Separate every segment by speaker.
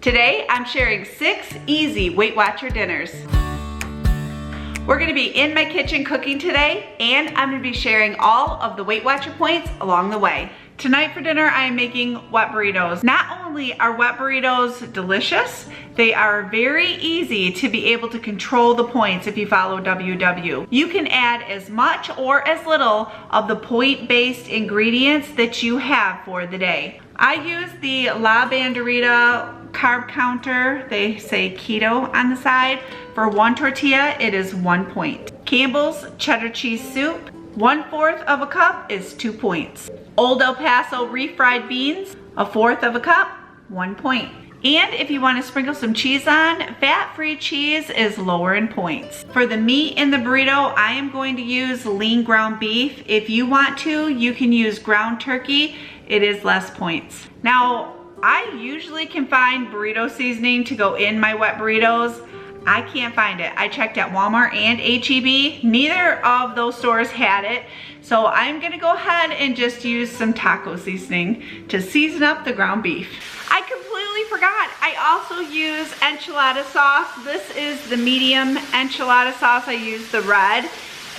Speaker 1: Today, I'm sharing 6 easy Weight Watcher dinners. We're gonna be in my kitchen cooking today, and I'm gonna be sharing all of the Weight Watcher points along the way. Tonight for dinner, I am making wet burritos. Not only are wet burritos delicious, they are very easy to be able to control the points if you follow WW. You can add as much or as little of the point-based ingredients that you have for the day. I use the La Banderita carb counter. They say keto on the side. For 1 tortilla, it is 1 point. Campbell's cheddar cheese soup, 1/4 of a cup is 2 points. Old El Paso refried beans, 1/4 of a cup, 1 point. And if you want to sprinkle some cheese on, fat-free cheese is lower in points. For the meat in the burrito, I am going to use lean ground beef. If you want to, you can use ground turkey. It is less points. Now, I usually can find burrito seasoning to go in my wet burritos. I can't find it. I checked at Walmart and HEB. Neither of those stores had it. So I'm gonna go ahead and just use some taco seasoning to season up the ground beef. I completely forgot. I also use enchilada sauce. This is the medium enchilada sauce. I use the red.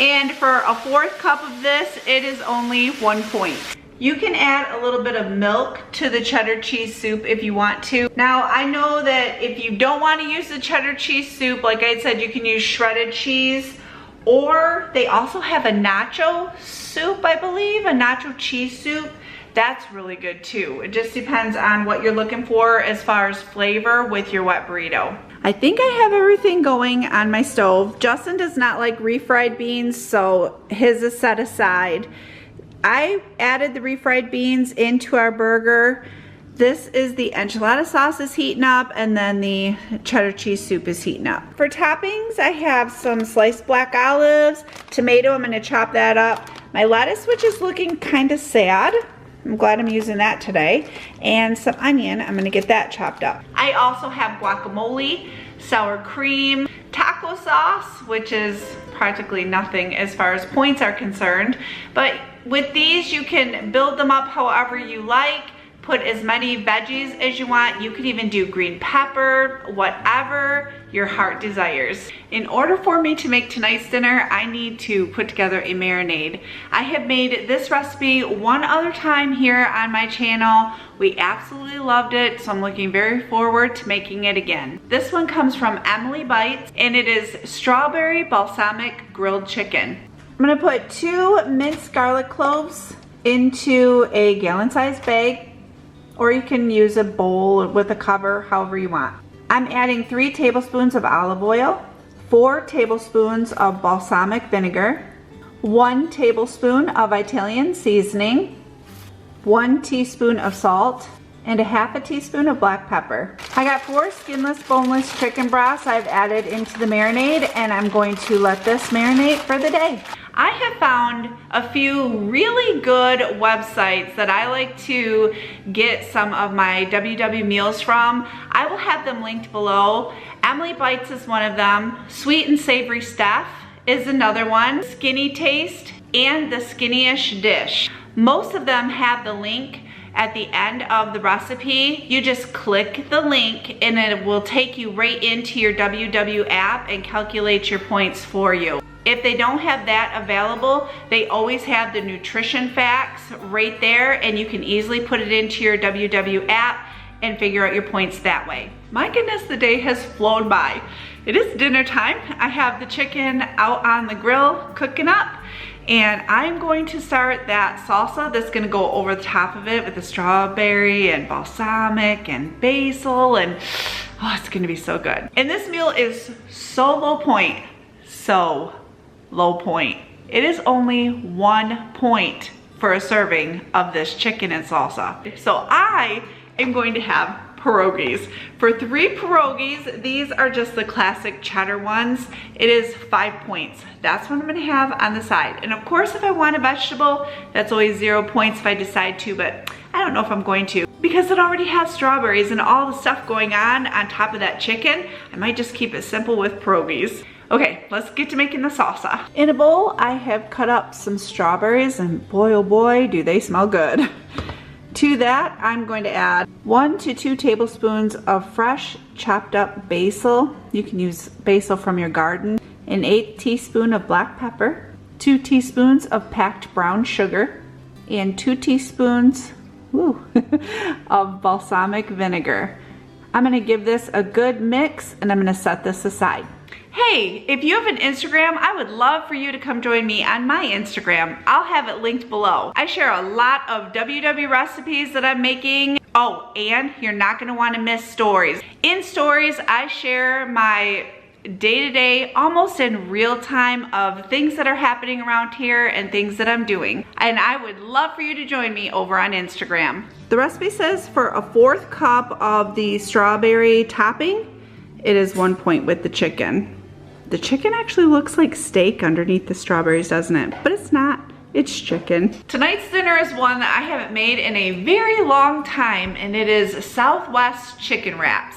Speaker 1: And for a 1/4 cup of this, it is only 1 point. You can add a little bit of milk to the cheddar cheese soup if you want to. Now, I know that if you don't want to use the cheddar cheese soup, like I said, you can use shredded cheese, or they also have a nacho soup, I believe, a nacho cheese soup. That's really good too. It just depends on what you're looking for as far as flavor with your wet burrito. I think I have everything going on my stove. Justin does not like refried beans, so his is set aside. I added the refried beans into our burger. This is the enchilada sauce is heating up, and then the cheddar cheese soup is heating up. For toppings, I have some sliced black olives, tomato, I'm gonna chop that up. My lettuce, which is looking kind of sad. I'm glad I'm using that today. And some onion, I'm gonna get that chopped up. I also have guacamole, sour cream, taco sauce, which is practically nothing as far as points are concerned. But with these, you can build them up however you like. Put as many veggies as you want. You can even do green pepper, whatever your heart desires. In order for me to make tonight's dinner, I need to put together a marinade. I have made this recipe one other time here on my channel. We absolutely loved it, so I'm looking very forward to making it again. This one comes from Emily Bites, and it is strawberry balsamic grilled chicken. I'm gonna put 2 minced garlic cloves into a gallon-sized bag, or you can use a bowl with a cover, however you want. I'm adding 3 tablespoons of olive oil, 4 tablespoons of balsamic vinegar, 1 tablespoon of Italian seasoning, 1 teaspoon of salt, and 1/2 teaspoon of black pepper. I got 4 skinless, boneless chicken breasts I've added into the marinade, and I'm going to let this marinate for the day. I have found a few really good websites that I like to get some of my WW meals from. I will have them linked below. Emily Bites is one of them. Sweet and Savory Steph is another one. Skinny Taste and The Skinny-ish Dish. Most of them have the link at the end of the recipe. You just click the link and it will take you right into your WW app and calculate your points for you. If they don't have that available, they always have the nutrition facts right there, and you can easily put it into your WW app and figure out your points that way. My goodness, the day has flown by. It is dinner time. I have the chicken out on the grill cooking up, and I'm going to start that salsa that's gonna go over the top of it with the strawberry and balsamic and basil, and oh, it's gonna be so good. And this meal is so low point, so low point. It is only 1 point for a serving of this chicken and salsa. So I am going to have pierogies. For 3 pierogies, these are just the classic cheddar ones. It is 5 points. That's what I'm gonna have on the side. And of course, if I want a vegetable, that's always 0 points if I decide to, but I don't know if I'm going to. Because it already has strawberries and all the stuff going on top of that chicken, I might just keep it simple with pierogies. Okay, let's get to making the salsa. In a bowl, I have cut up some strawberries, and boy, oh boy, do they smell good. To that, I'm going to add 1 to 2 tablespoons of fresh chopped up basil. You can use basil from your garden. An 1/8 teaspoon of black pepper, 2 teaspoons of packed brown sugar, and 2 teaspoons of balsamic vinegar. I'm gonna give this a good mix and I'm gonna set this aside. Hey, if you have an Instagram, I would love for you to come join me on my Instagram. I'll have it linked below. I share a lot of WW recipes that I'm making. Oh, and you're not gonna wanna miss stories. In stories, I share my day-to-day, almost in real time, of things that are happening around here and things that I'm doing. And I would love for you to join me over on Instagram. The recipe says for a 1/4 cup of the strawberry topping, it is 1 point with the chicken. The chicken actually looks like steak underneath the strawberries, doesn't it? But it's not, it's chicken. Tonight's dinner is one that I haven't made in a very long time, and it is Southwest chicken wraps.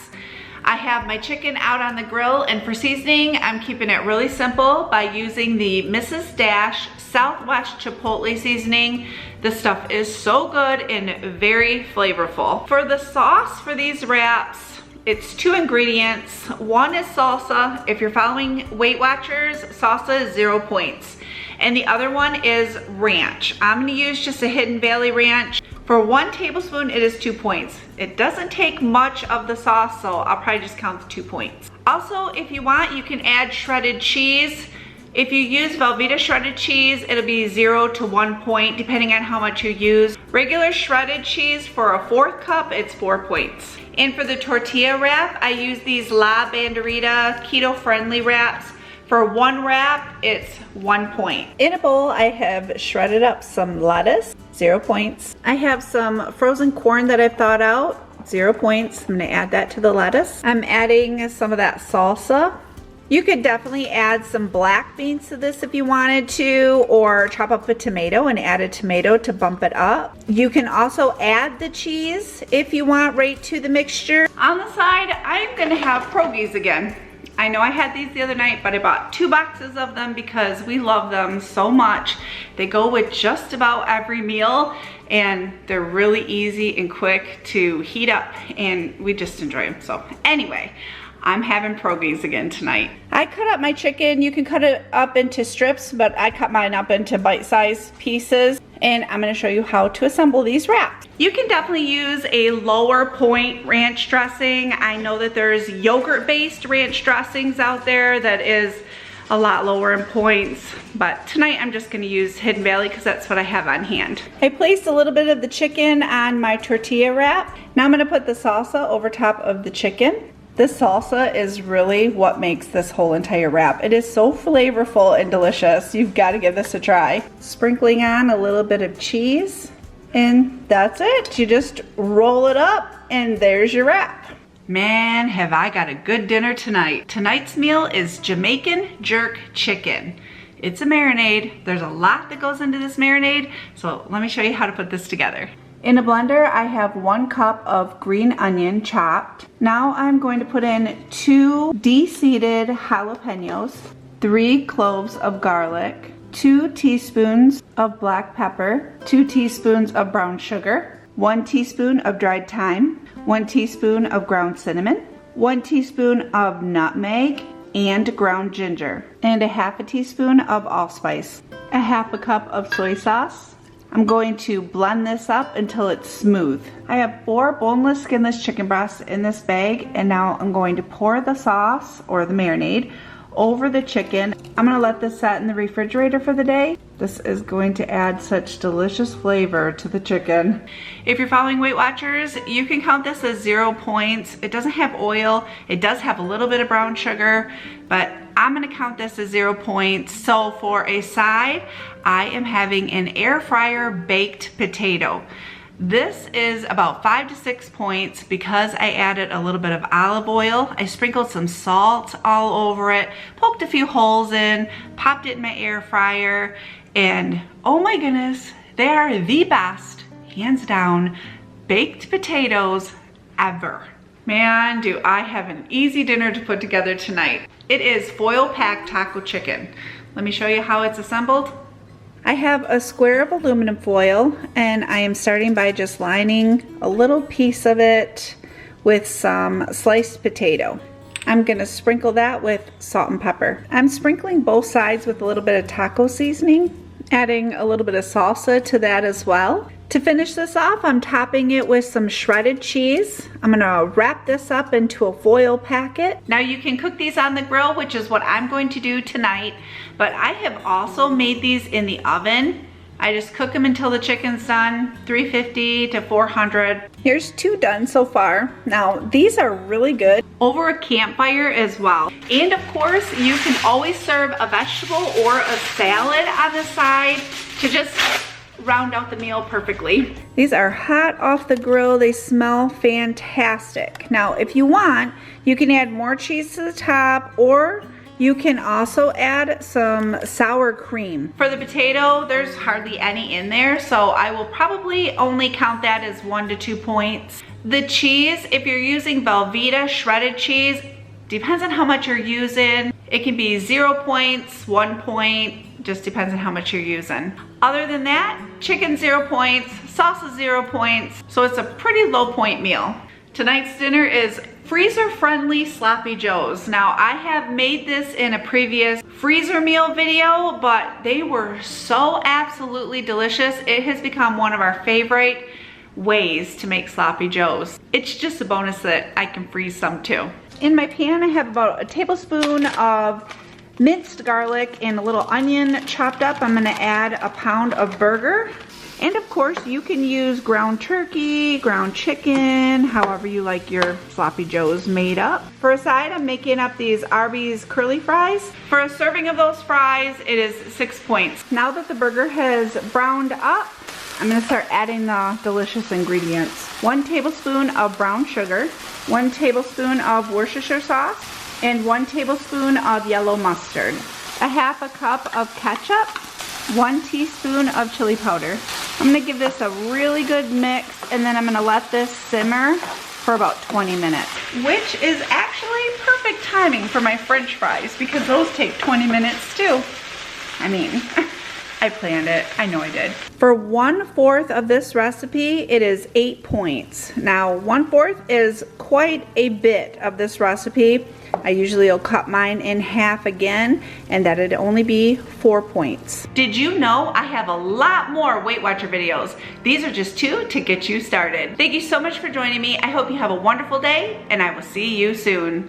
Speaker 1: I have my chicken out on the grill, and for seasoning, I'm keeping it really simple by using the Mrs. Dash Southwest Chipotle seasoning. This stuff is so good and very flavorful. For the sauce for these wraps, it's 2 ingredients. One is salsa. If you're following Weight Watchers, salsa is 0 points. And the other one is ranch. I'm gonna use just a Hidden Valley ranch. For 1 tablespoon, it is 2 points. It doesn't take much of the sauce, so I'll probably just count the 2 points. Also, if you want, you can add shredded cheese. If you use Velveeta shredded cheese, it'll be 0 to 1 point, depending on how much you use. Regular shredded cheese, for a 1/4 cup, it's 4 points. And for the tortilla wrap, I use these La Banderita keto-friendly wraps. For 1 wrap, it's 1 point. In a bowl, I have shredded up some lettuce, 0 points. I have some frozen corn that I've thawed out, 0 points. I'm gonna add that to the lettuce. I'm adding some of that salsa. You could definitely add some black beans to this if you wanted to, or chop up a tomato and add a tomato to bump it up. You can also add the cheese if you want right to the mixture. On the side, I'm gonna have pierogies again. I know I had these the other night, but I bought 2 boxes of them because we love them so much. They go with just about every meal, and they're really easy and quick to heat up, and we just enjoy them. So anyway, I'm having pierogies again tonight. I cut up my chicken. You can cut it up into strips, but I cut mine up into bite-sized pieces, and I'm gonna show you how to assemble these wraps. You can definitely use a lower point ranch dressing. I know that there's yogurt-based ranch dressings out there that is a lot lower in points, but tonight I'm just gonna use Hidden Valley because that's what I have on hand. I placed a little bit of the chicken on my tortilla wrap. Now I'm gonna put the salsa over top of the chicken. This salsa is really what makes this whole entire wrap. It is so flavorful and delicious. You've got to give this a try. Sprinkling on a little bit of cheese, and that's it. You just roll it up, and there's your wrap. Man, have I got a good dinner tonight. Tonight's meal is Jamaican jerk chicken. It's a marinade. There's a lot that goes into this marinade, so let me show you how to put this together. In a blender, I have 1 cup of green onion chopped. Now I'm going to put in 2 de-seeded jalapeños, 3 cloves of garlic, 2 teaspoons of black pepper, 2 teaspoons of brown sugar, 1 teaspoon of dried thyme, 1 teaspoon of ground cinnamon, 1 teaspoon of nutmeg and ground ginger, and a 1/2 teaspoon of allspice, a 1/2 cup of soy sauce. I'm going to blend this up until it's smooth. I have 4 boneless, skinless chicken breasts in this bag, and now I'm going to pour the sauce, or the marinade, over the chicken. I'm gonna let this set in the refrigerator for the day. This is going to add such delicious flavor to the chicken. If you're following Weight Watchers, you can count this as 0 points. It doesn't have oil. It does have a little bit of brown sugar, but I'm gonna count this as 0 points. So for a side, I am having an air fryer baked potato. This is about 5 to 6 points because I added a little bit of olive oil. I sprinkled some salt all over it, poked a few holes in, popped it in my air fryer, and oh my goodness, they are the best, hands down, baked potatoes ever. Man, do I have an easy dinner to put together tonight. It is foil packed taco chicken. Let me show you how it's assembled. I have a square of aluminum foil, and I am starting by just lining a little piece of it with some sliced potato. I'm gonna sprinkle that with salt and pepper. I'm sprinkling both sides with a little bit of taco seasoning, adding a little bit of salsa to that as well. To finish this off, I'm topping it with some shredded cheese. I'm gonna wrap this up into a foil packet. Now you can cook these on the grill, which is what I'm going to do tonight, but I have also made these in the oven. I just cook them until the chicken's done, 350 to 400. Here's 2 done so far. Now, these are really good over a campfire as well. And of course, you can always serve a vegetable or a salad on the side to just round out the meal perfectly. These are hot off the grill. They smell fantastic. Now, if you want, you can add more cheese to the top, or you can also add some sour cream. For the potato, there's hardly any in there, so I will probably only count that as 1 to 2 points. The cheese, if you're using Velveeta shredded cheese, depends on how much you're using. It can be 0 points, 1 point, just depends on how much you're using. Other than that, chicken 0 points, salsa 0 points, so it's a pretty low point meal. Tonight's dinner is freezer-friendly sloppy joes. Now, I have made this in a previous freezer meal video, but they were so absolutely delicious. It has become one of our favorite ways to make sloppy joes. It's just a bonus that I can freeze some too. In my pan, I have about a tablespoon of minced garlic and a little onion chopped up. I'm gonna add a pound of burger. And of course, you can use ground turkey, ground chicken, however you like your sloppy joes made up. For a side, I'm making up these Arby's curly fries. For a serving of those fries, it is 6 points. Now that the burger has browned up, I'm gonna start adding the delicious ingredients. 1 tablespoon of brown sugar, 1 tablespoon of Worcestershire sauce, and 1 tablespoon of yellow mustard, a half a cup of ketchup, 1 teaspoon of chili powder. I'm gonna give this a really good mix, and then I'm gonna let this simmer for about 20 minutes, which is actually perfect timing for my French fries because those take 20 minutes too. I mean, I planned it, I know I did. For 1/4 of this recipe, it is 8 points. Now, 1/4 is quite a bit of this recipe. I usually will cut mine in half again, and that'd only be 4 points. Did you know I have a lot more Weight Watcher videos? These are just 2 to get you started. Thank you so much for joining me. I hope you have a wonderful day, and I will see you soon.